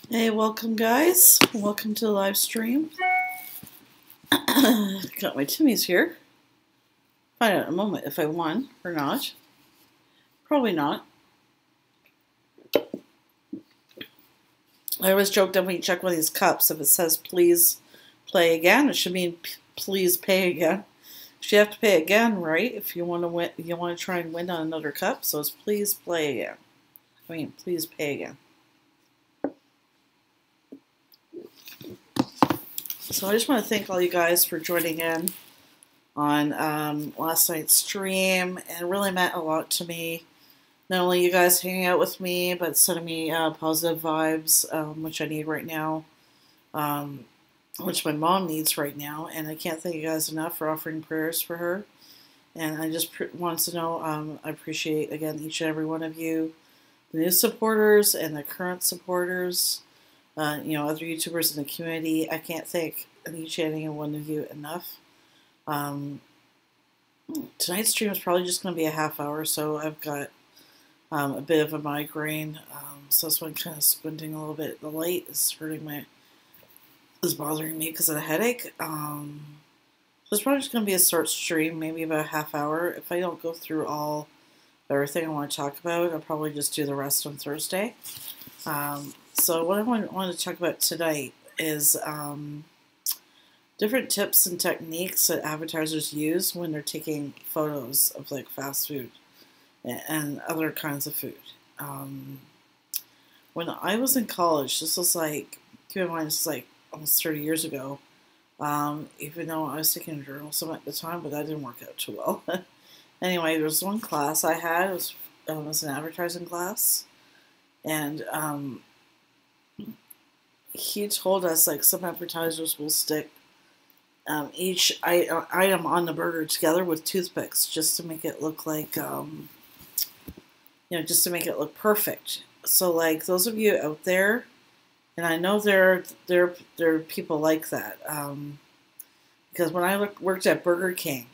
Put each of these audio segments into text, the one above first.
Hey, welcome guys. Welcome to the live stream. Got my Timmy's here. Find out in a moment if I won or not. Probably not. I always joke that when you check one of these cups, if it says please play again, it should mean please pay again. You have to pay again, right? If you want to win, you want to try and win on another cup. So it's please play again. Please pay again. So I just want to thank all you guys for joining in on last night's stream, and it really meant a lot to me. Not only you guys hanging out with me, but sending me positive vibes, which I need right now, which my mom needs right now, and I can't thank you guys enough for offering prayers for her. And I just want to know, I appreciate, again, each and every one of you, the new supporters and the current supporters, other YouTubers in the community. I can't thank each and every one of you enough. Tonight's stream is probably just going to be a half hour, so I've got a bit of a migraine, so that's why I'm kind of squinting a little bit. The light is bothering me because of the headache. So it's probably just going to be a short stream, maybe about a half hour. If I don't go through everything I want to talk about, I'll probably just do the rest on Thursday. So what I want to talk about tonight is different tips and techniques that advertisers use when they're taking photos of like fast food and other kinds of food. When I was in college, this was like, keep in mind, this is like almost 30 years ago, even though I was taking journalism at the time, but that didn't work out too well. Anyway, there was one class I had, it was an advertising class, and he told us like some advertisers will stick each item on the burger together with toothpicks just to make it look like, just to make it look perfect. So like those of you out there, and I know there are people like that, because when I worked at Burger King,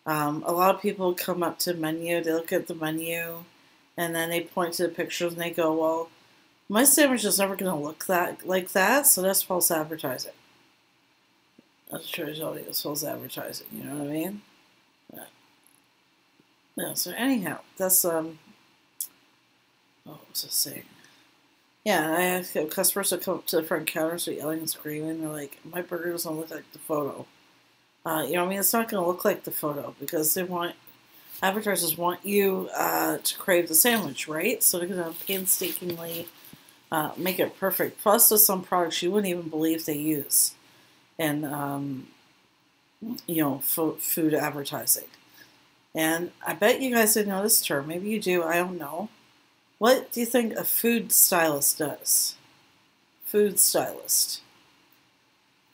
a lot of people come up to the menu, they look at the menu, and then they point to the pictures and they go, well, my sandwich is never going to look like that, so that's false advertising. That's true, it's false advertising, you know what I mean? Yeah, so anyhow, that's, what was I saying? Yeah, I have customers that come up to the front counter, so yelling and screaming, they're like, my burger doesn't look like the photo. It's not going to look like the photo, because advertisers want you to crave the sandwich, right? So they're going to painstakingly make it perfect. Plus, there's some products you wouldn't even believe they use in, food advertising. And I bet you guys didn't know this term. Maybe you do. I don't know. What do you think a food stylist does? Food stylist.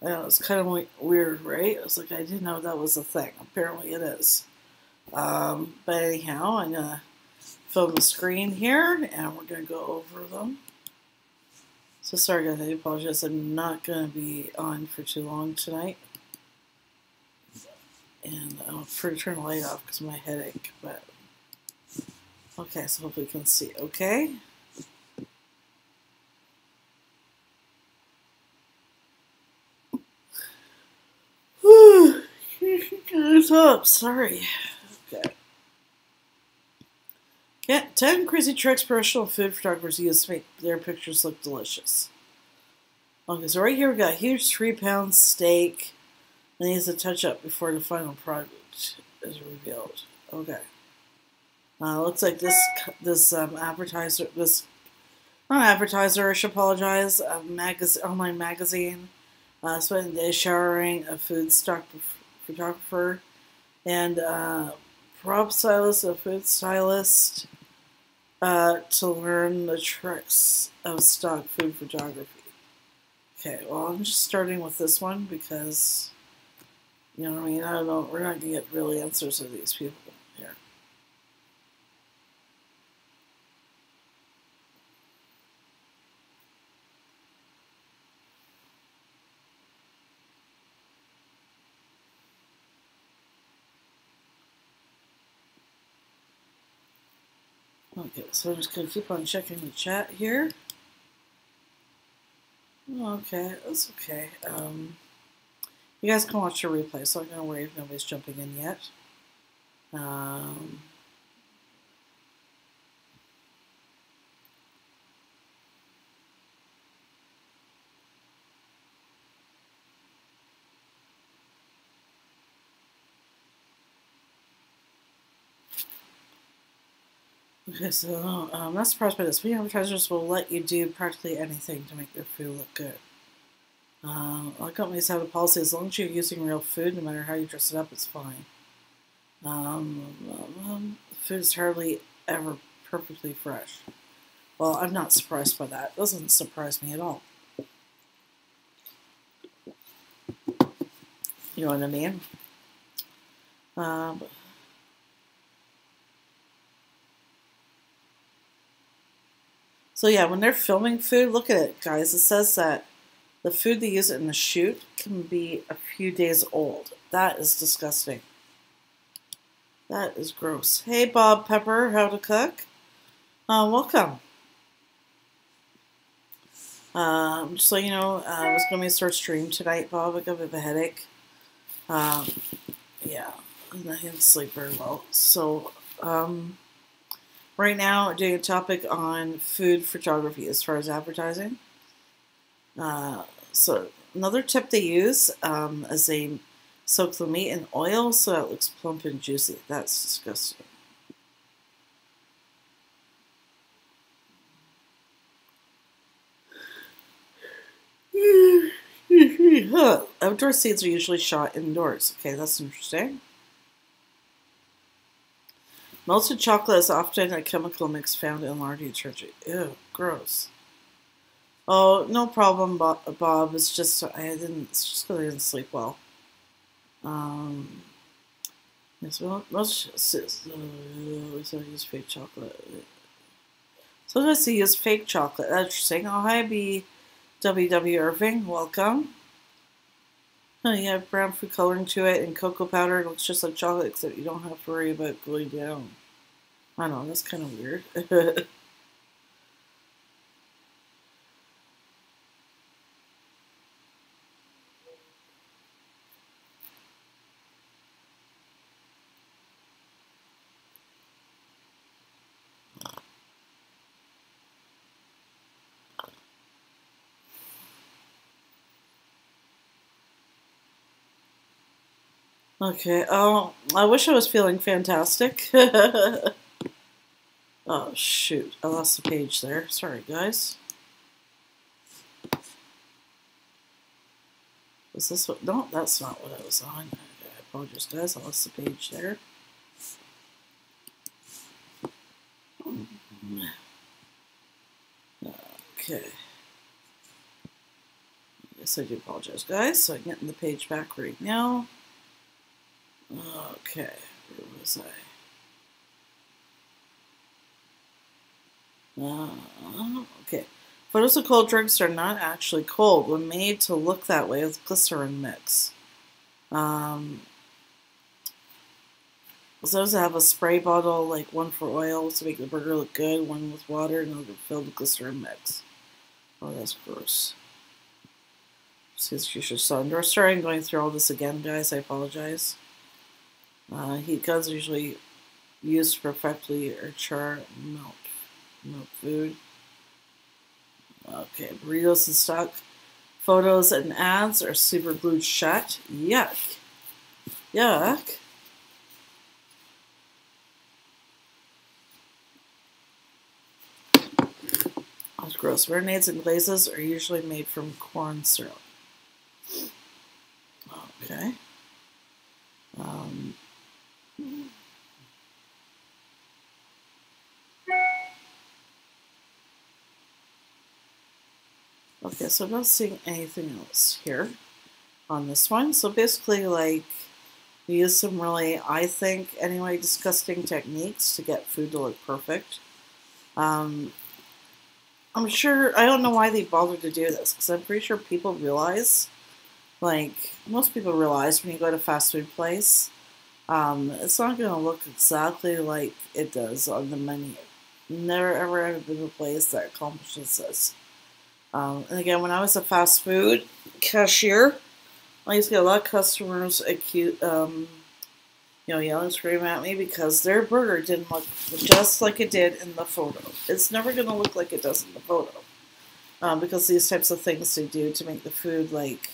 I know, it's kind of weird, right? I was like, I didn't know that was a thing. Apparently it is. But anyhow, I'm going to film the screen here, and we're going to go over them. So sorry guys, I apologize. I'm not going to be on for too long tonight. And I'll turn the light off because of my headache. But okay, so hopefully you can see. Okay. Whew. It's up. Sorry. Okay. Yeah, 10 crazy tricks professional food photographers use to make their pictures look delicious. Okay, so right here we got a huge 3-pound steak. It needs a touch-up before the final product is revealed. Okay. Looks like this advertiser, not advertiser, I should apologize, online magazine, spent the day showering a food stock photographer and prop stylist, a food stylist, to learn the tricks of stock food photography. Okay, well, I'm just starting with this one because, I don't know, we're not going to get real answers of these people here. Okay, so I'm just going to keep on checking the chat here. Okay, that's okay. You guys can watch the replay, so I'm going to worry if nobody's jumping in yet. Okay, so I'm not surprised by this. We advertisers will let you do practically anything to make their food look good. Our companies have a policy: as long as you're using real food, no matter how you dress it up, it's fine. Food is hardly ever perfectly fresh. Well, I'm not surprised by that. It doesn't surprise me at all. You know what I mean? So yeah, when they're filming food, look at it, guys. It says that the food they use in the shoot can be a few days old. That is disgusting. That is gross. Hey, Bob Pepper, how to cook? Welcome. Just so you know, I was going to start stream tonight, Bob. I got a bit of a headache. Yeah, I didn't sleep very well. So, right now, doing a topic on food photography as far as advertising. So another tip they use is they soak the meat in oil so that it looks plump and juicy. That's disgusting. Outdoor scenes are usually shot indoors. Okay, that's interesting. Melted chocolate is often a chemical mix found in laundry detergent. Ew, gross. Oh, no problem, Bob. It's just It's just because I didn't sleep well. Yes, well, most use fake chocolate. Sometimes they use fake chocolate. That's interesting. Oh, hi, BWW Irving. Welcome. Oh, you have brown food coloring to it and cocoa powder. It looks just like chocolate, except you don't have to worry about going down. I know, that's kind of weird. Okay, oh, I wish I was feeling fantastic. Oh, shoot. I lost the page there. Sorry, guys. Was this what? No, that's not what I was on. I apologize, guys. I lost the page there. Okay. Yes, I do apologize, guys. So I'm getting the page back right now. Okay, where was I? Okay. Photos of cold drinks are not actually cold when made to look that way with glycerin mix. Those have a spray bottle, like one for oil to make the burger look good, one with water, and another filled with glycerin mix. Oh, that's gross. Excuse you saw. I'm sorry I'm going through all this again, guys. I apologize. Heat guns are usually used perfectly or char melt food. Okay, burritos and stock photos and ads are super glued shut. Yuck. Yuck. That's gross. Marinades and glazes are usually made from corn syrup. Okay. Okay, so I'm not seeing anything else here on this one. So basically, like, we use some really, I think, anyway, disgusting techniques to get food to look perfect. I'm sure, I don't know why they bothered to do this, because I'm pretty sure people realize, like, most people realize when you go to a fast food place, it's not going to look exactly like it does on the menu. Never ever been a place that accomplishes this. And again, when I was a fast food cashier, I used to get a lot of customers yelling and screaming at me because their burger didn't look just like it did in the photo. It's never going to look like it does in the photo. Because these types of things they do to make the food, like,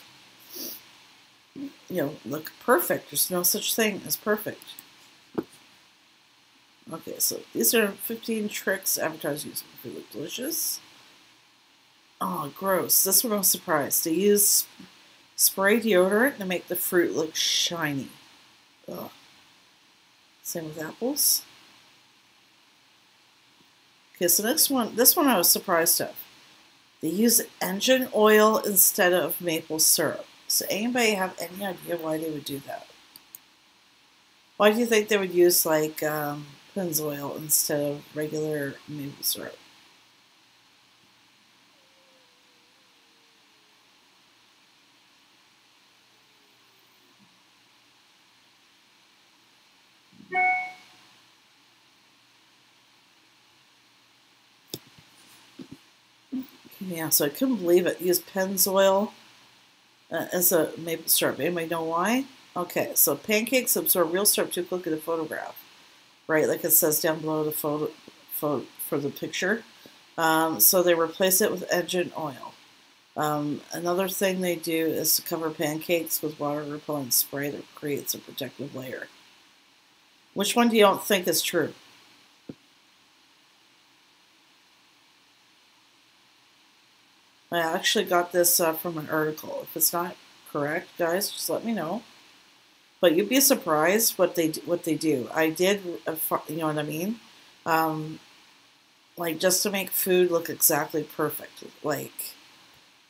look perfect. There's no such thing as perfect. Okay, so these are 15 tricks advertisers use to make food look delicious. Oh, gross. This one I was surprised. They use spray deodorant to make the fruit look shiny. Ugh. Same with apples. Okay, so this one I was surprised of. They use engine oil instead of maple syrup. So anybody have any idea why they would do that? Why do you think they would use like Pennzoil instead of regular maple syrup? Yeah, so I couldn't believe it. Use Pennzoil as a maple syrup. Anybody know why? Okay, so pancakes absorb real syrup too quickly to photograph, right? Like it says down below the photo for the picture. So they replace it with engine oil. Another thing they do is to cover pancakes with water repellent spray that creates a protective layer. Which one do you don't think is true? I actually got this from an article. If it's not correct, guys, just let me know. But you'd be surprised what they do. I did, you know what I mean? Like just to make food look exactly perfect. Like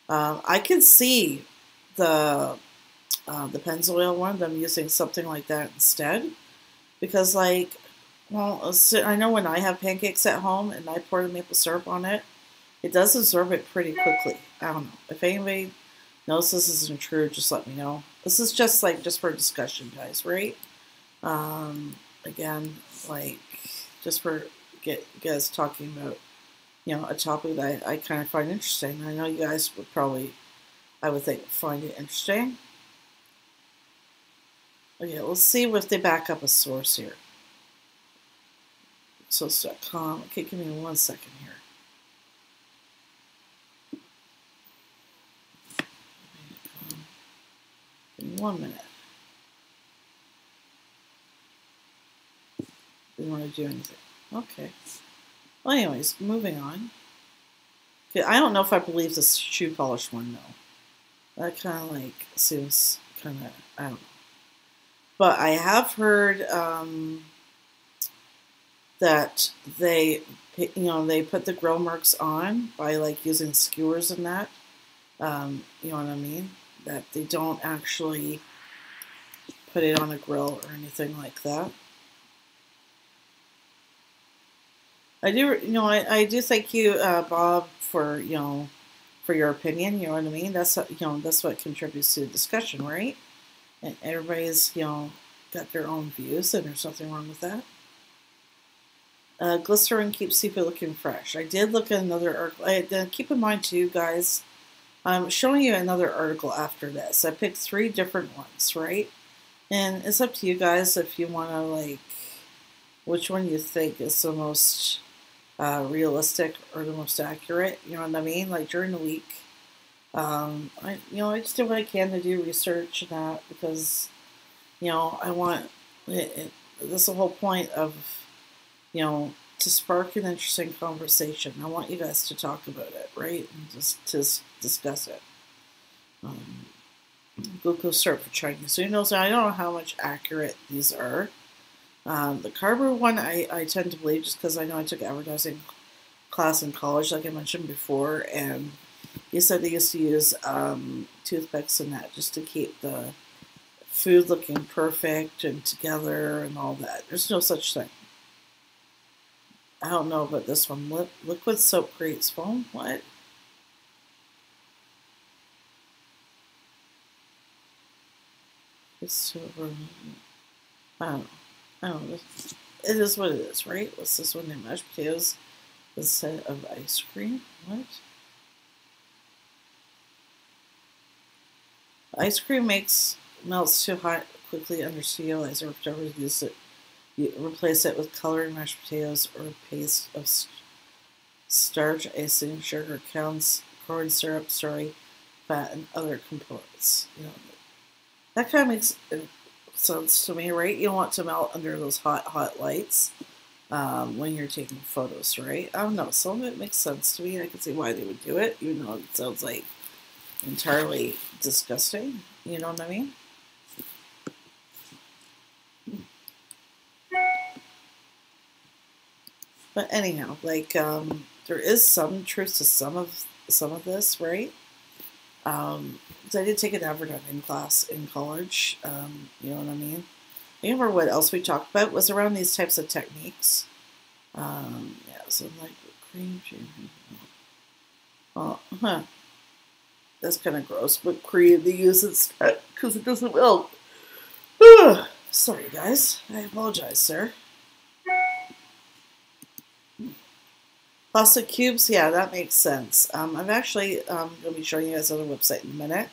I could see the Pennzoil one, them using something like that instead, because like, well, I know when I have pancakes at home and I pour the maple syrup on it, it does absorb it pretty quickly. I don't know. If anybody knows this isn't true, just let me know. This is just for discussion, guys, right? Again, like, just for get you guys talking about, a topic that I kind of find interesting. I know you guys would probably, I would think, find it interesting. Okay, let's see if they back up a source here. Source.com. Okay, give me 1 second here. Give me 1 minute. Didn't want to do anything. Okay. Well, anyways, moving on. Okay, I don't know if I believe this shoe polish one, though. That kind of like seems kind of, I don't know. But I have heard that they put the grill marks on by like using skewers and that. You know what I mean? That they don't actually put it on a grill or anything like that. I do, I do thank you, Bob, for your opinion. You know what I mean? That's that's what contributes to the discussion, right? And everybody's got their own views, and there's nothing wrong with that. Glycerin keeps seafood looking fresh. I did look at another article. Keep in mind too, guys, I'm showing you another article after this. I picked 3 different ones, right? And it's up to you guys if you want to, like, which one you think is the most realistic or the most accurate. You know what I mean? Like during the week, I just do what I can to do research and that, because I want it. That's the whole point of to spark an interesting conversation. I want you guys to talk about it, right? And just to discuss it. Glucose syrup for Chinese. So I don't know how much accurate these are. The carb one I tend to believe, just because I know I took advertising class in college, like I mentioned before, and you said they used to use toothpicks and that just to keep the food looking perfect and together and all that. There's no such thing. I don't know about this one. Liquid soap creates foam? What? It's super. I don't know. I don't know. It is what it is, right? What's this one? Mashed potatoes instead of ice cream? What? Ice cream melts too hot quickly under steelizer. Photographers use it. You replace it with colored mashed potatoes or a paste of starch, icing, sugar, corn syrup, fat, and other components. That kind of makes sense to me, right? You don't want to melt under those hot lights when you're taking photos, right? I don't know. Some of it makes sense to me. I can see why they would do it, even though it sounds like entirely disgusting. You know what I mean? But anyhow, like there is some truth to some of this, right? I did take an advertising class in college. You know what I mean? I remember what else we talked about was around these types of techniques. Yeah, so like cream. Oh, that's kind of gross, but cream they use instead because it doesn't melt. Sorry, guys. I apologize, sir. Plastic cubes, yeah, that makes sense. I'm actually going to be showing you guys on the website in a minute.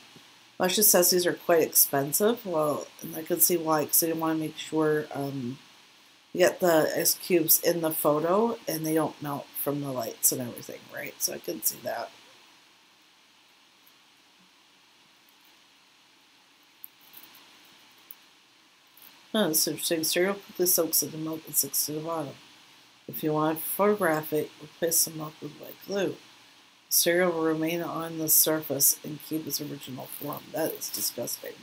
It actually says these are quite expensive. Well, and I can see why, because they want to make sure you get the ice cubes in the photo and they don't melt from the lights and everything, right? So I can see that. Oh, that's interesting. Cereal quickly soaks into milk and sticks to the bottom. If you want to photograph it, replace the milk with white glue. The cereal will remain on the surface and keep its original form. That is disgusting.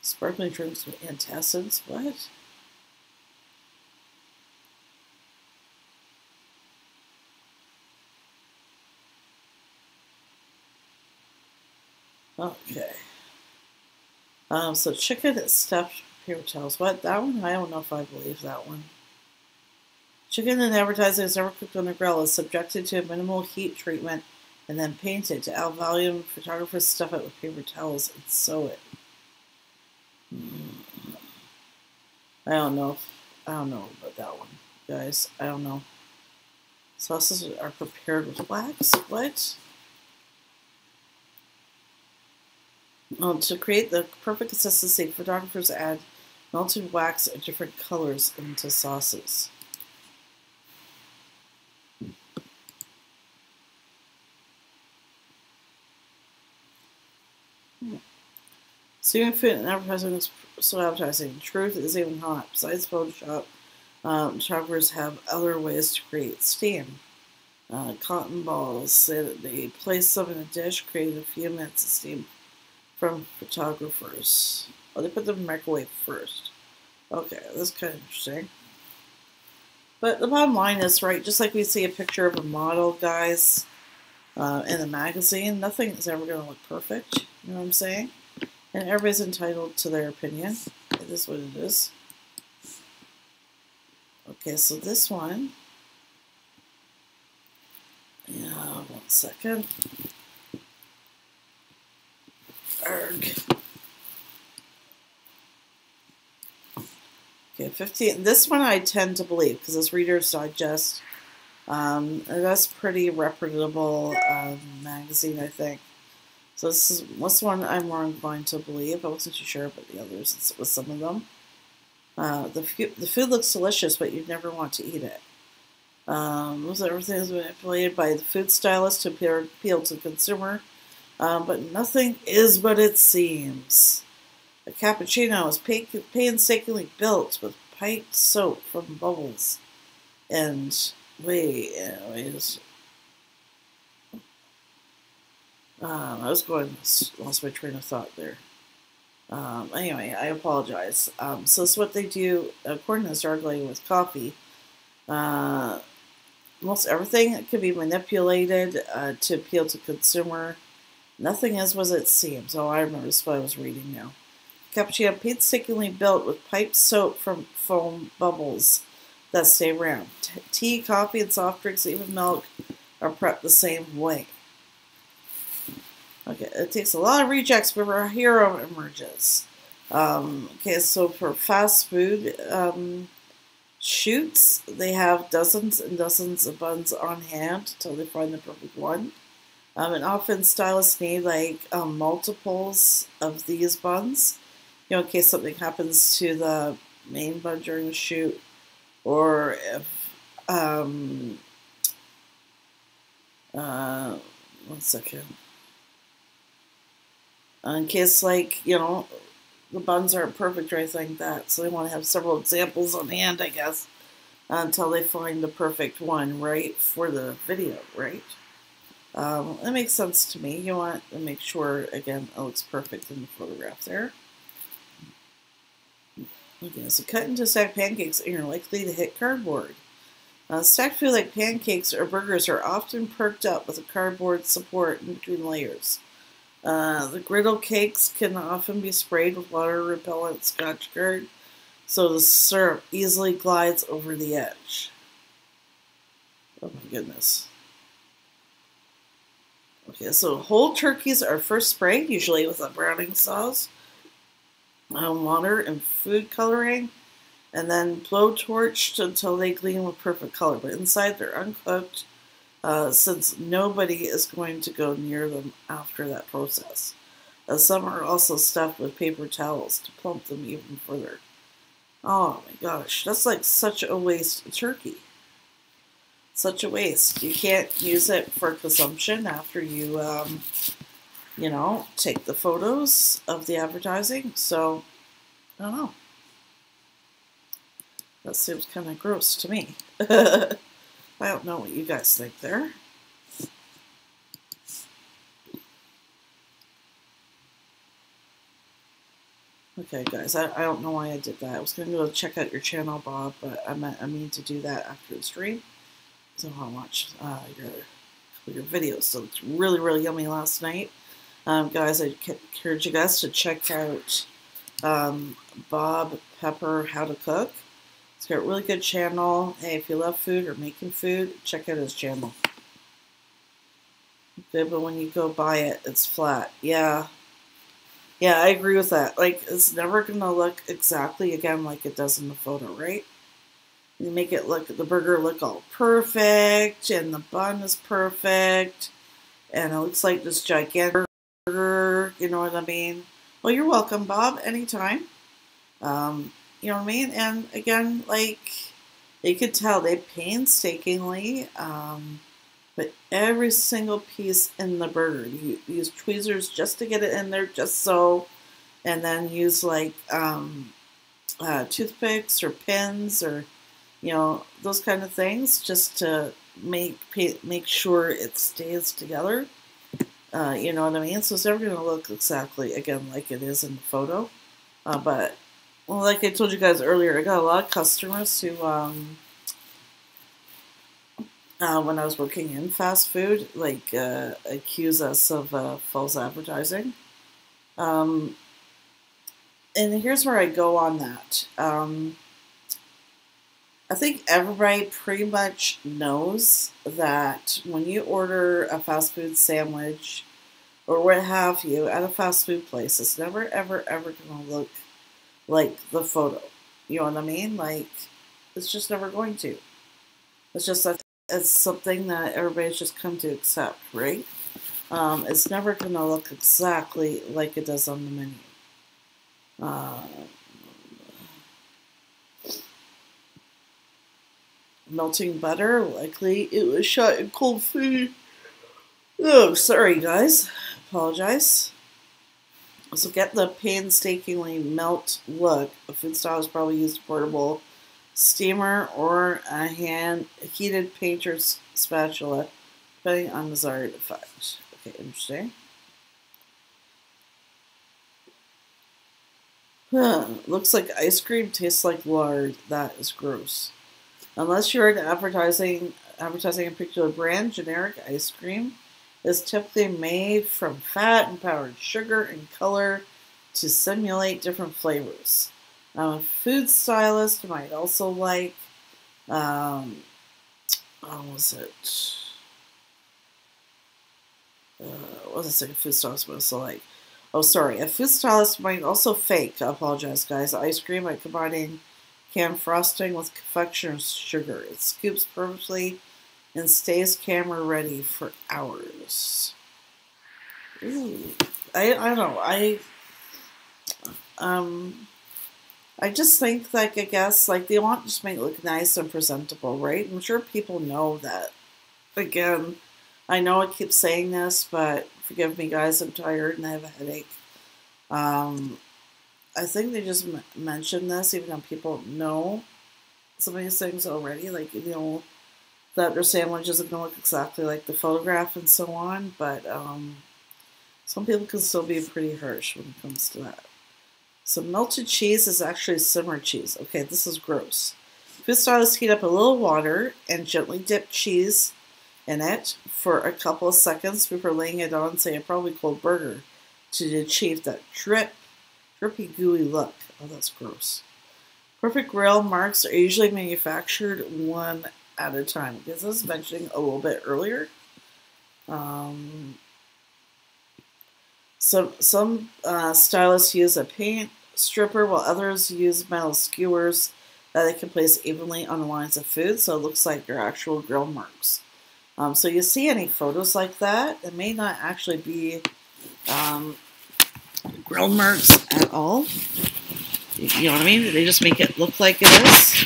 Sparkling drinks with antacids? What? Okay. So chicken stuffed paper towels. What? That one? I don't know if I believe that one. Chicken in advertising is never cooked on the grill. Is subjected to a minimal heat treatment and then painted. To add volume, photographers stuff it with paper towels and sew it. I don't know about that one, guys. I don't know. Sauces are prepared with wax. What? To create the perfect consistency, photographers add melted wax of different colors into sauces. Steaming food and advertising is so advertising. Truth is even hot. Besides Photoshop, photographers have other ways to create steam. Cotton balls. They place them in a dish, create a few minutes of steam from photographers. Oh, they put them in the microwave first. Okay, that's kind of interesting. But the bottom line is, right, just like we see a picture of a model, guys, in a magazine, nothing is ever going to look perfect. You know what I'm saying? And everybody's entitled to their opinion. It is what it is. Okay, so this one. Yeah, 1 second. Arg. Okay, 15. This one I tend to believe because it's Reader's Digest. That's pretty reputable magazine, I think. So this one I'm more inclined to believe. I wasn't too sure about the others with some of them. The food looks delicious, but you'd never want to eat it. Everything is manipulated by the food stylist to appeal to the consumer, but nothing is what it seems. A cappuccino is painstakingly built with piped soap from bubbles. And I was lost my train of thought there. Anyway, I apologize. So this is what they do, according to this article with coffee. Most everything can be manipulated to appeal to consumer. Nothing is what it seems. Oh, I remember this is what I was reading now. Cappuccino painstakingly built with piped soap from foam bubbles that stay round. Tea, coffee, and soft drinks, even milk, are prepped the same way. Okay, it takes a lot of rejects before a hero emerges. Okay, so for fast food shoots, they have dozens and dozens of buns on hand until they find the perfect one. And often stylists need like multiples of these buns, you know, in case something happens to the main bun during the shoot, or if, one second, in case like, you know, the buns aren't perfect or anything like that, so they want to have several examples on hand, I guess, until they find the perfect one, right, for the video, right? That makes sense to me. You want to make sure, again, it looks perfect in the photograph there. Okay, so cut into stacked pancakes and you're likely to hit cardboard. Stacked food like pancakes or burgers are often perked up with a cardboard support in between layers. The griddle cakes can often be sprayed with water repellent Scotch Guard, so the syrup easily glides over the edge. Oh my goodness. Okay, so whole turkeys are first sprayed, usually with a browning sauce, water, and food coloring, and then blowtorched until they gleam with perfect color. But inside they're uncooked, since nobody is going to go near them after that process. Some are also stuffed with paper towels to plump them even further. Oh my gosh, that's like such a waste of turkey. Such a waste. You can't use it for consumption after you, you know, take the photos of the advertising. So, I don't know. That seems kind of gross to me. I don't know what you guys think there. Okay, guys, I don't know why I did that. I was going to go check out your channel, Bob, but I mean to do that after the stream. So I'll watch your videos. So it's really, really yummy last night. Guys, I encourage you guys to check out Bob Pepper How to Cook. He's got a really good channel. Hey, if you love food or making food, check out his channel. Good, but when you go buy it, it's flat. Yeah. Yeah, I agree with that. Like, it's never going to look exactly, again, like it does in the photo, right? You make it look, the burger look all perfect, and the bun is perfect, and it looks like this gigantic burger, you know what I mean? Well, you're welcome, Bob, anytime. You know what I mean? And again, like, you could tell they painstakingly put every single piece in the burger. You use tweezers just to get it in there, just so, and then use like toothpicks or pins or, you know, those kind of things just to make sure it stays together. You know what I mean? So it's never going to look exactly, again, like it is in the photo. But, well, like I told you guys earlier, I got a lot of customers who, when I was working in fast food, like, accuse us of false advertising. And here's where I go on that. I think everybody pretty much knows that when you order a fast food sandwich or what have you at a fast food place, it's never, ever, ever going to look like the photo. You know what I mean? Like, it's just never going to. It's just that it's something that everybody's just come to accept, right? It's never going to look exactly like it does on the menu. Melting butter, likely it was shot in cold food. Oh, sorry guys, apologize. So get the painstakingly melt look. A food stylist probably used a portable steamer or a hand heated painter's spatula, depending on desired effect. Okay, interesting. Looks like ice cream, tastes like lard. That is gross. Unless you're advertising a particular brand, generic ice cream is typically made from fat and powdered sugar and color to simulate different flavors. A food stylist might also like, what was it? What was I saying? Food stylist might also like. Oh, sorry. A food stylist might also fake, I apologize, guys, ice cream by combining canned frosting with confectioner's sugar. It scoops perfectly and stays camera ready for hours. Ooh. I don't know. I just think, like, I guess, like, they want to just make it look nice and presentable, right? I'm sure people know that. Again, I know I keep saying this, but forgive me, guys, I'm tired and I have a headache. I think they just mentioned this, even though people know some of these things already, like, you know, that their sandwich isn't going to look exactly like the photograph and so on, but some people can still be pretty harsh when it comes to that. So melted cheese is actually simmer cheese. Okay, this is gross. Food stylists heat up a little water and gently dip cheese in it for a couple of seconds before laying it on, say, a probably cold burger to achieve that drippy, gooey look. Oh, that's gross. Perfect grill marks are usually manufactured one at a time. This was mentioning a little bit earlier. Some stylists use a paint stripper, while others use metal skewers that they can place evenly on the lines of food, so it looks like your actual grill marks. So you see any photos like that, it may not actually be grill marks at all. You know what I mean? They just make it look like it is.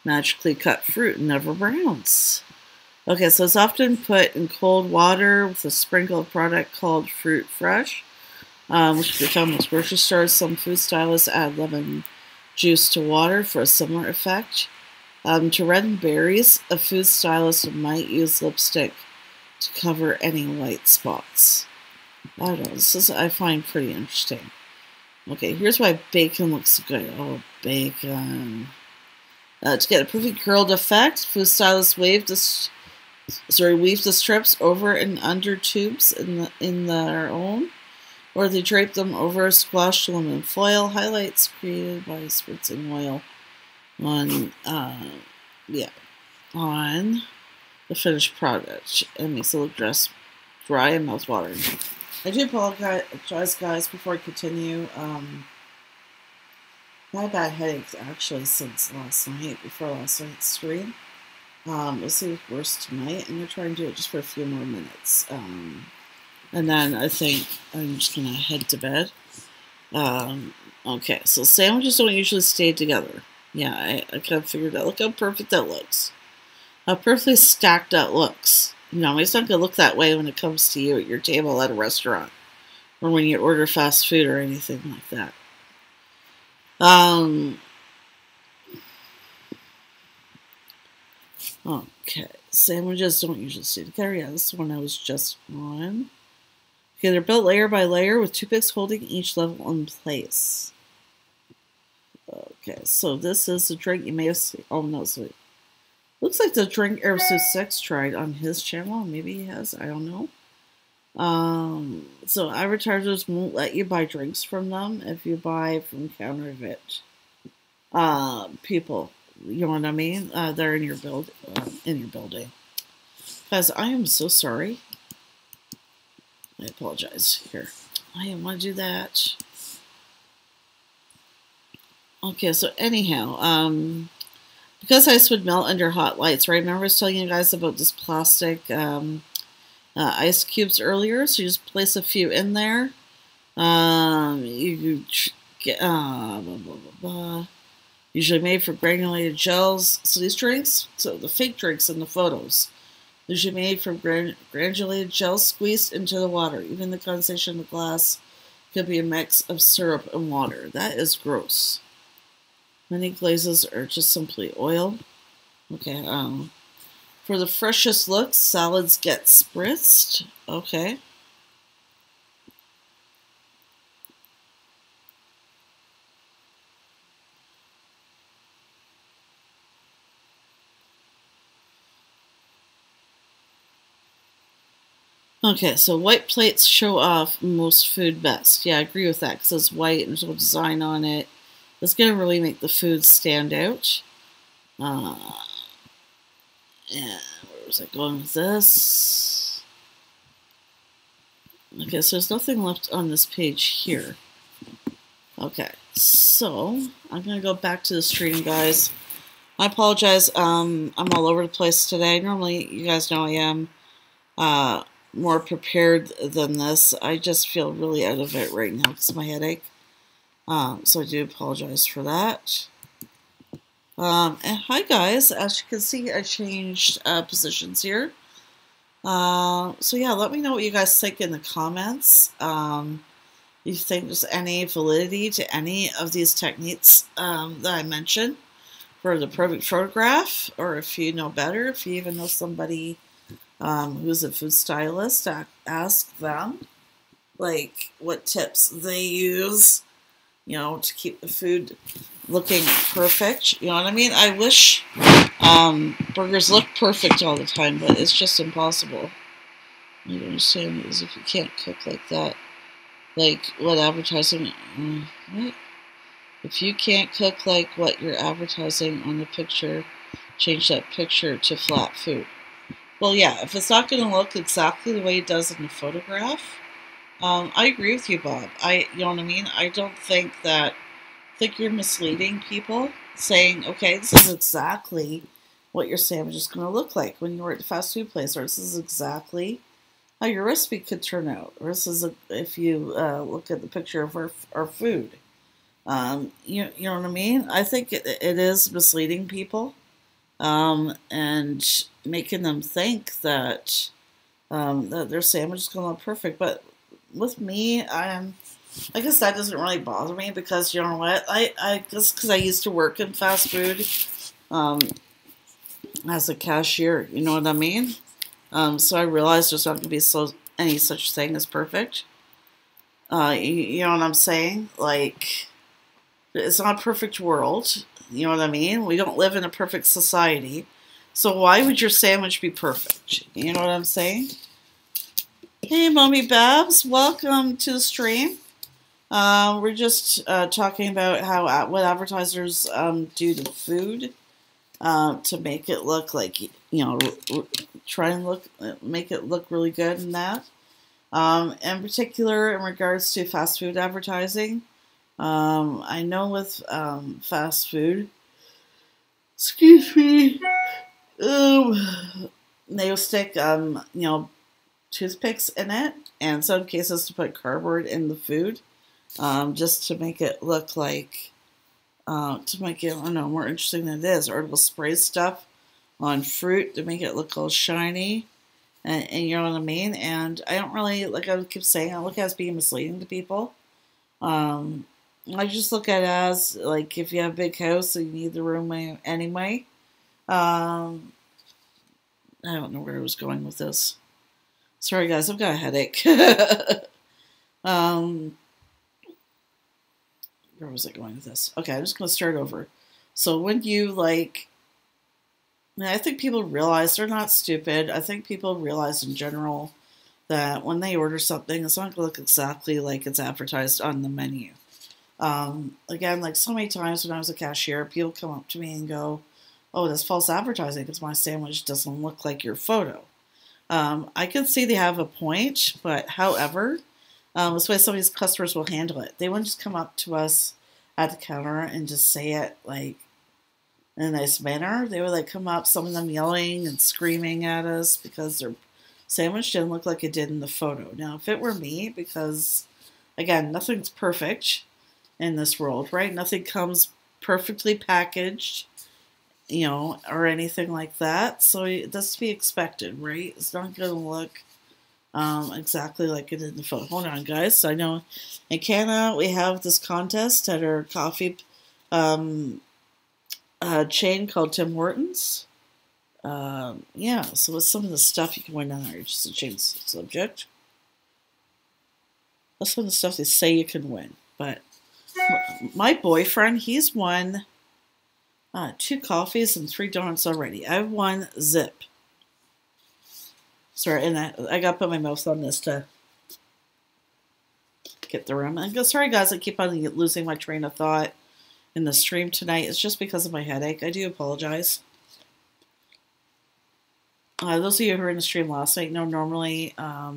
Magically cut fruit never browns. Okay, so it's often put in cold water with a sprinkle of product called Fruit Fresh, which can be found in most grocery stores. Some food stylists add lemon juice to water for a similar effect. To redden berries, a food stylist might use lipstick to cover any white spots. I don't know, this is, I find pretty interesting. Okay, here's why bacon looks good. Oh, bacon. To get a perfect curled effect, food stylists weave the strips over and under tubes in their own, or they drape them over squashed aluminum foil. Highlights created by spritzing oil on the finished product. It makes it look dry and mouth-watering. I do apologize, guys, before I continue. I had bad headaches, actually, since last night, before last night's stream. We'll see if it's worse tonight. I'm going to try and do it just for a few more minutes. And then I think I'm just going to head to bed. Okay, so sandwiches don't usually stay together. Yeah, I kind of figured that. Look how perfect that looks. How perfectly stacked that looks. You know, it's not going to look that way when it comes to you at your table at a restaurant. Or when you order fast food or anything like that. Okay, sandwiches don't usually stay together. Yeah, this is one I was just on. Okay, they're built layer by layer with toothpicks holding each level in place. Okay, so this is the drink you may have seen. Oh, no, so looks like the drink Episode 6 tried on his channel. Maybe he has, I don't know. So advertisers won't let you buy drinks from them if you buy from counterfeit people. You know what I mean? They're in your building. Guys, I am so sorry. I apologize. Here, I didn't want to do that. Okay, so anyhow, because ice would melt under hot lights, right? Remember I was telling you guys about this plastic ice cubes earlier? So you just place a few in there. You get blah, blah, blah, blah. Usually made for granulated gels. So these drinks, so the fake drinks in the photos, usually made from granulated gels squeezed into the water. Even the condensation in the glass could be a mix of syrup and water. That is gross. Many glazes are just simply oil. Okay, for the freshest looks, salads get spritzed. Okay. Okay, so white plates show off most food best. Yeah, I agree with that because it's white and there's no design on it. It's going to really make the food stand out. Yeah, where was I going with this? Okay, so there's nothing left on this page here. Okay, so I'm going to go back to the stream, guys. I apologize. I'm all over the place today. Normally, you guys know I am. more prepared than this. I just feel really out of it right now because of my headache. So I do apologize for that. And hi guys, as you can see, I changed positions here. So yeah, let me know what you guys think in the comments. You think there's any validity to any of these techniques that I mentioned for the perfect photograph, or if you know better, if you even know somebody who's a food stylist, ask them like what tips they use, you know, to keep the food looking perfect. You know what I mean? I wish burgers look perfect all the time, but it's just impossible. You understand? Is if you can't cook like that, like what advertising? What? If you can't cook like what you're advertising on the picture, change that picture to flat food. Well, yeah, if it's not going to look exactly the way it does in the photograph, I agree with you, Bob. You know what I mean? I don't think that. I think you're misleading people, saying, okay, this is exactly what your sandwich is going to look like when you're at the fast food place, or this is exactly how your recipe could turn out, or this is if you look at the picture of our food. You know what I mean? I think it is misleading people, and making them think that that their sandwich is going to look perfect. But with me, I guess that doesn't really bother me because you know what? I guess because I used to work in fast food as a cashier. You know what I mean? So I realized there's not going to be any such thing as perfect. You know what I'm saying? Like, it's not a perfect world. You know what I mean? We don't live in a perfect society. So why would your sandwich be perfect? You know what I'm saying? Hey, Mommy Babs. Welcome to the stream. We're just talking about how what advertisers do to food to make it look like, you know, try and make it look really good and that. In particular, in regards to fast food advertising, I know with fast food, excuse me, they will stick, you know, toothpicks in it, and in some cases to put cardboard in the food, just to make it look like, to make it, I don't know, more interesting than it is, or they'll spray stuff on fruit to make it look all shiny. And you know what I mean? And I don't really, like I keep saying, I look at it as being misleading to people. I just look at it as, like, if you have a big house, so you need the room anyway. I don't know where I was going with this. Sorry, guys, I've got a headache. Where was I going with this? Okay, I'm just going to start over. So when you, like, I think people realize they're not stupid. I think people realize in general that when they order something, it's not going to look exactly like it's advertised on the menu. Again, like so many times when I was a cashier, people come up to me and go, oh, that's false advertising because my sandwich doesn't look like your photo. I can see they have a point, but however, this way some of these customers will handle it. They wouldn't just come up to us at the counter and just say it like in a nice manner. They would like come up, some of them yelling and screaming at us because their sandwich didn't look like it did in the photo. Now, if it were me, because again, nothing's perfect in this world, right? Nothing comes perfectly packaged, you know, or anything like that. So that's to be expected, right? It's not going to look exactly like it did in the photo. Hold on, guys. So I know in Canada we have this contest at our coffee chain called Tim Hortons. Yeah, so with some of the stuff you can win on there, just to change the subject. That's some of the stuff they say you can win. But my boyfriend, he's won 2 coffees and 3 donuts already. I've won zip. Sorry, and I got to put my mouth on this to get the room. And sorry, guys, I keep on losing my train of thought in the stream tonight. It's just because of my headache. I do apologize. Those of you who were in the stream last night know normally I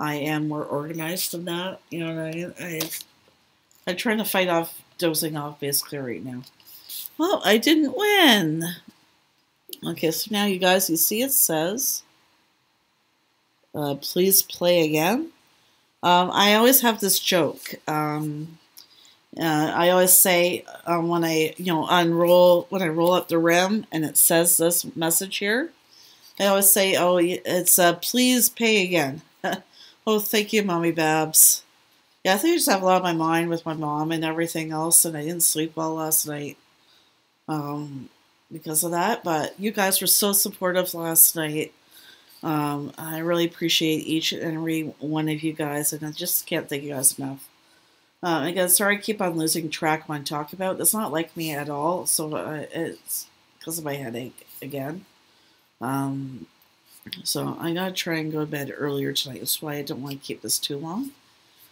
am more organized than that. You know what I mean? I'm trying to fight off dozing off basically right now. Well, I didn't win. Okay, so now you guys, you see it says please play again. I always have this joke. I always say when I when I roll up the rim and it says this message here, I always say, "Oh, it's please pay again." Oh, thank you, Mommy Babs. Yeah, I think I just have a lot on my mind with my mom and everything else, and I didn't sleep well last night because of that. But you guys were so supportive last night. I really appreciate each and every one of you guys, and I just can't thank you guys enough. Again, sorry I keep on losing track when I talk about. It's not like me at all, so it's because of my headache again. So I gotta try and go to bed earlier tonight. That's why I don't want to keep this too long.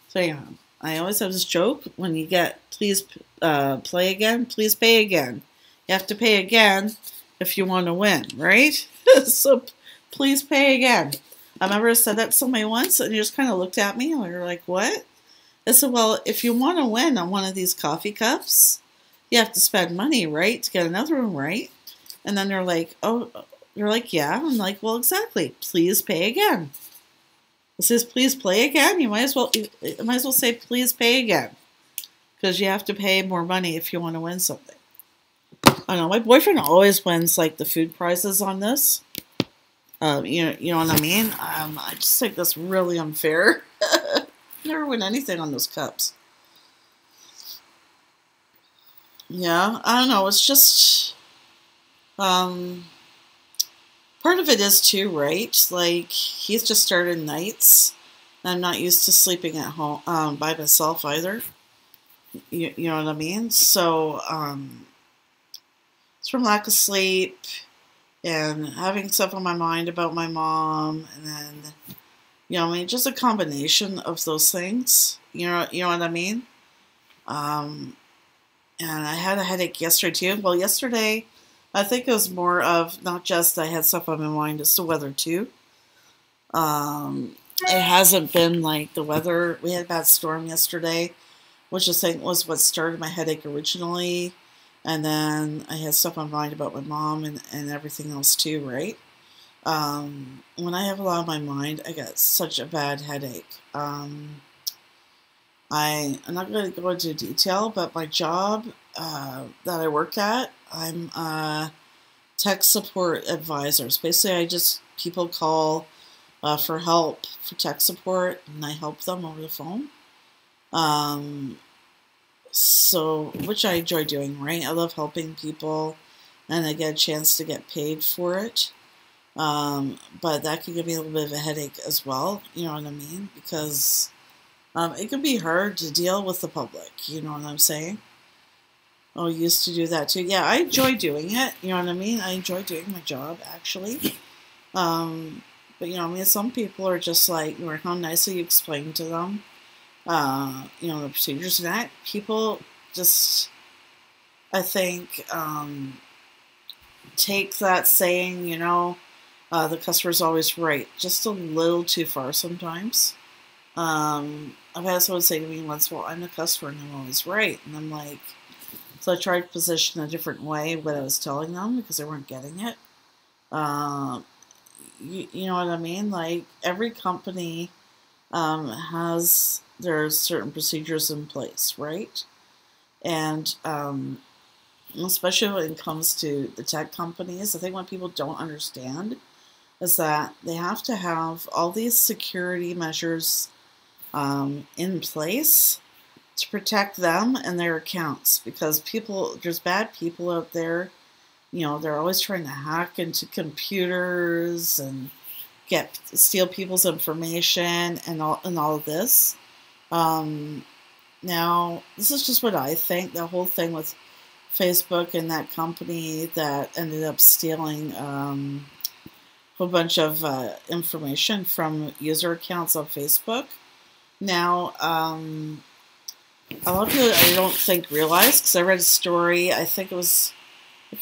So yeah, I always have this joke when you get please play again, please pay again. You have to pay again if you want to win, right? So please pay again. I remember I said that to somebody once, and they just kind of looked at me, and they were like, "What?" I said, "Well, if you want to win on one of these coffee cups, you have to spend money, right, to get another one, right?" And then they're like, "Oh." You're like, "Yeah." I'm like, "Well, exactly. Please pay again." It says, "Please play again." You might as well say, "Please pay again," because you have to pay more money if you want to win something. I know my boyfriend always wins like the food prizes on this. You know what I mean. I just think that's really unfair. Never win anything on those cups. Yeah, I don't know. It's just part of it is too, right? Like, he's just started nights. And I'm not used to sleeping at home by myself either. You know what I mean? So, it's from lack of sleep and having stuff on my mind about my mom. And then, I mean, just a combination of those things. You know what I mean? And I had a headache yesterday too. Well, yesterday, I think it was more of not just I had stuff on my mind, it's the weather too. It hasn't been like the weather. We had a bad storm yesterday, which I think was what started my headache originally. And then I had stuff on my mind about my mom and everything else too, right? When I have a lot on my mind, I get such a bad headache. I'm not going to go into detail, but my job that I work at, I'm a tech support advisors. Basically, people call for help for tech support, and I help them over the phone. So, which I enjoy doing, right? I love helping people, and I get a chance to get paid for it. But that can give me a little bit of a headache as well, you know what I mean? Because it can be hard to deal with the public, you know what I'm saying? Oh, I used to do that too. Yeah, I enjoy doing it, you know what I mean? I enjoy doing my job, actually. But, I mean, some people are just like, how nicely you explain to them, the procedures and that. People just, I think, take that saying, the customer's always right, just a little too far sometimes. I've had someone say to me once, "Well, I'm the customer and I'm always right." And I'm like, so I tried to position a different way what I was telling them because they weren't getting it. You know what I mean? Like, every company has their certain procedures in place, right? And especially when it comes to the tech companies, I think what people don't understand is that they have to have all these security measures in place to protect them and their accounts, because there's bad people out there. They're always trying to hack into computers and steal people's information and all of this. Now, this is just what I think. The whole thing with Facebook and that company that ended up stealing a whole bunch of information from user accounts on Facebook. Now, a lot of people I don't think realize, because I read a story, I can't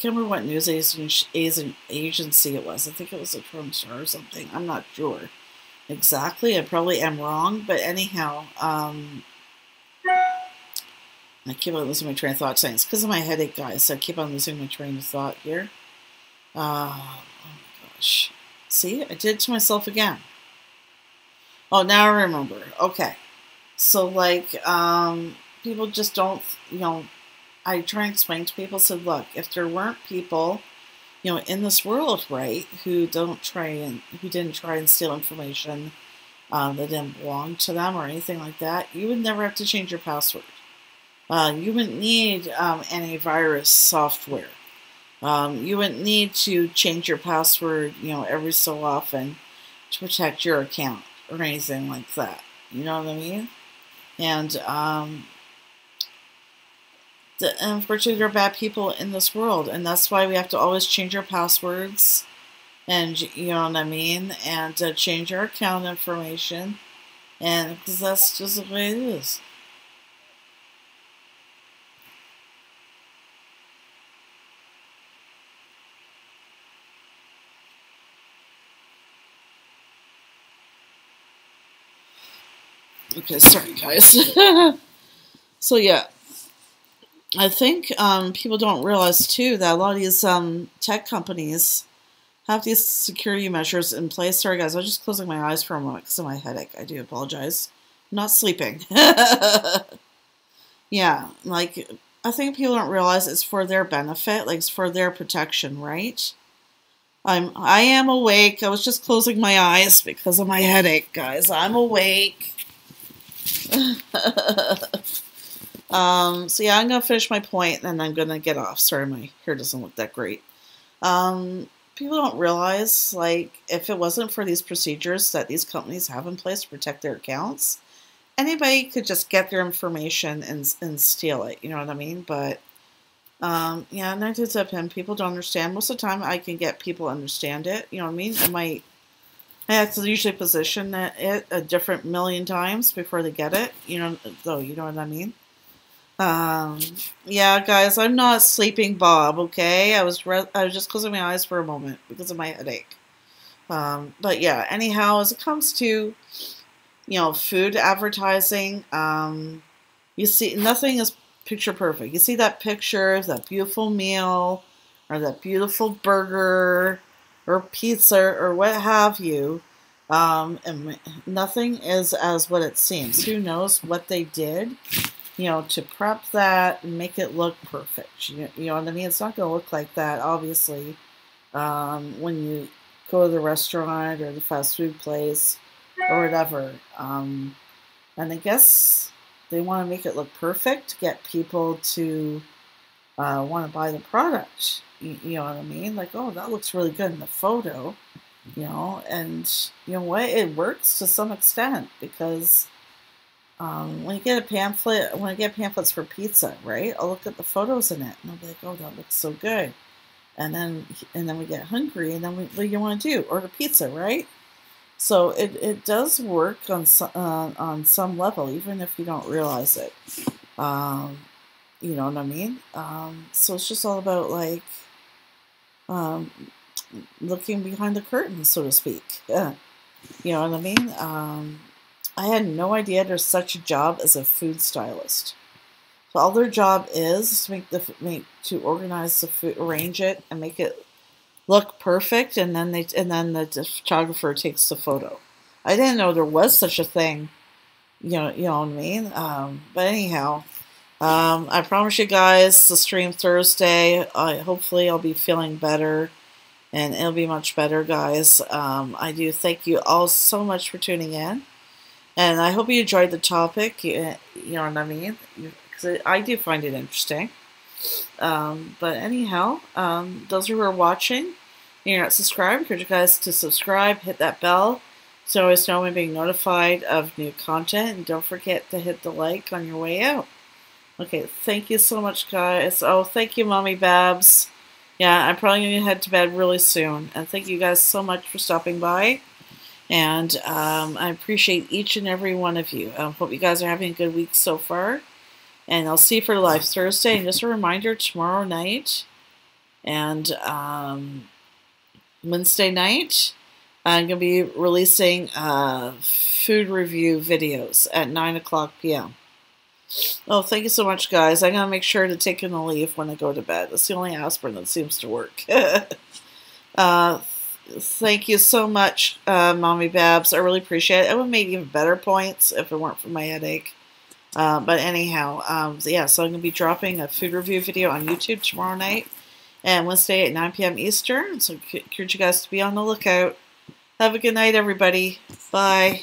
remember what news agency it was. I think it was a Trump Star or something. I'm not sure exactly. I probably am wrong, but anyhow, I keep on losing my train of thought. Saying it's because of my headache, guys. So I keep on losing my train of thought here. Oh my gosh. See, I did it to myself again. Oh, now I remember. Okay. So, like, people just don't, you know, I try and explain to people, so look, if there weren't people, you know, in this world, right, who didn't try and steal information that didn't belong to them or anything like that, you would never have to change your password. You wouldn't need antivirus software. You wouldn't need to change your password, you know, every so often to protect your account or anything like that. You know what I mean? And unfortunately, there are bad people in this world, and that's why we have to always change our passwords, and you know what I mean, and change our account information, and because that's just the way it is. Okay, sorry guys. So yeah, I think people don't realize too that a lot of these tech companies have these security measures in place. Sorry guys, I was just closing my eyes for a moment because of my headache. I do apologize. I'm not sleeping. Yeah, like I think people don't realize it's for their benefit, like it's for their protection, right? I am awake. I was just closing my eyes because of my headache, guys. I'm awake. So yeah, I'm gonna finish my point and I'm gonna get off. Sorry, my hair doesn't look that great. People don't realize, like, if it wasn't for these procedures that these companies have in place to protect their accounts, anybody could just get their information and steal it. You know what I mean? But yeah, 9 times out of 10, people don't understand. Most of the time, I can get people to understand it. You know what I mean? I have to usually position it a different million times before they get it. You know, though, you know what I mean? Yeah, guys, I'm not sleeping, Bob. Okay, I was just closing my eyes for a moment because of my headache. But yeah, anyhow, as it comes to, you know, food advertising, you see nothing is picture perfect. You see that picture, that beautiful meal, or that beautiful burger, or pizza, or what have you. And nothing is as what it seems. Who knows what they did, you know, to prep that and make it look perfect. You know what I mean? It's not going to look like that, obviously, when you go to the restaurant or the fast food place or whatever. And I guess they want to make it look perfect to get people to want to buy the product. You know what I mean? Like, oh, that looks really good in the photo, you know, and you know what? It works to some extent because when you get a pamphlet, when I get pamphlets for pizza, right? I'll look at the photos in it and I'll be like, oh, that looks so good. And then we get hungry, and then what do you want to do? Order pizza, right? So it does work on some level, even if you don't realize it. You know what I mean? So it's just all about like um, looking behind the curtain, so to speak. Yeah. You know what I mean? I had no idea there's such a job as a food stylist. So all their job is to organize the food, arrange it, and make it look perfect, and then the photographer takes the photo. I didn't know there was such a thing. You know what I mean? But anyhow, I promise you guys the stream Thursday. Hopefully I'll be feeling better, and it'll be much better, guys. I do thank you all so much for tuning in. And I hope you enjoyed the topic, you know what I mean? Because I do find it interesting. But anyhow, those who are watching, and you're not subscribed, I encourage you guys to subscribe, hit that bell, so you always know when being notified of new content. And don't forget to hit the like on your way out. Okay, thank you so much, guys. Oh, thank you, Mommy Babs. Yeah, I'm probably going to head to bed really soon. And thank you guys so much for stopping by. And I appreciate each and every one of you. I hope you guys are having a good week so far. And I'll see you for Live Thursday. And just a reminder, tomorrow night and Wednesday night, I'm going to be releasing food review videos at 9 o'clock p.m. Oh, thank you so much, guys. I'm going to make sure to take in a leave when I go to bed. That's the only aspirin that seems to work. Thank you so much, Mommy Babs. I really appreciate it. It would have made even better points if it weren't for my headache. But anyhow, yeah, so I'm going to be dropping a food review video on YouTube tomorrow night and Wednesday at 9 p.m. Eastern. So I encourage you guys to be on the lookout. Have a good night, everybody. Bye.